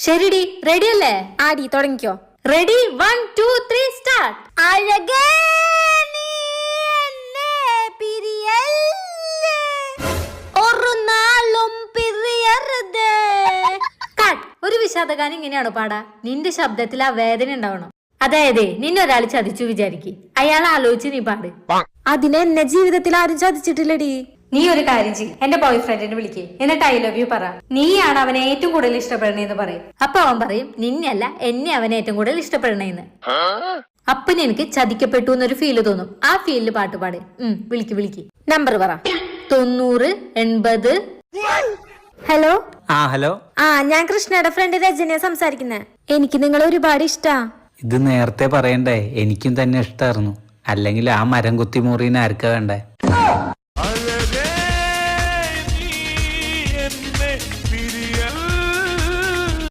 ശരിടി, ready അല്ലേ? ആടി തുടങ്ങിക്കോ. Ready, 1 2 3 start. അഴകേ നീ എന്നെ പിരിയല്ലേ, ഒരു നാളും പിരിയരുതേ. കട്ട്. ഒരു വിഷാദഗാനം ഇങ്ങനെയാണോ പാടാ? നിന്റെ ശബ്ദത്തിൽ ആ വേദന ഉണ്ടാവണം. അതായത് നിന്നെ ഒരാൾ ചതിച്ചു വിചാരിക്കും, അയാൾ ആലോചിച്ച് നീ പാട്. അതിനെ എന്നെ ജീവിതത്തിൽ ആരും ചതിച്ചിട്ടില്ലടി. നീ ഒരു കാര്യം ചെയ്യ്, എന്റെ ബോയ് ഫ്രണ്ടിനെ വിളിക്കേ, എന്നിട്ട് ഐ ലവ് യു പറ. നീയാണ് അവനെ ഏറ്റവും കൂടുതൽ ഇഷ്ടപ്പെടണേന്ന് പറയും. അപ്പൊ അവൻ പറയും നിന്നെയല്ല എന്നെ അവനെ ഏറ്റവും കൂടുതൽ ഇഷ്ടപ്പെടണേന്ന്. അപ്പൊ നിനക്ക് ചതിക്കപ്പെട്ടു എന്നൊരു ഫീല് തോന്നും. ആ ഫീലില് പാട്ട് പാട്. വിളിക്ക്. നമ്പർ പറ. 90 80. ഹലോ. ഹലോ. ഞാൻ കൃഷ്ണയുടെ ഫ്രണ്ട് രജനിയെ സംസാരിക്കുന്നേ. എനിക്ക് നിങ്ങളെ ഒരുപാട് ഇഷ്ടാ. ഇത് നേരത്തെ പറയണ്ടേ? എനിക്കും തന്നെ ഇഷ്ടായിരുന്നു. അല്ലെങ്കിൽ ആ മരം കുത്തി മുറിന് ആർക്കാ വേണ്ടേ?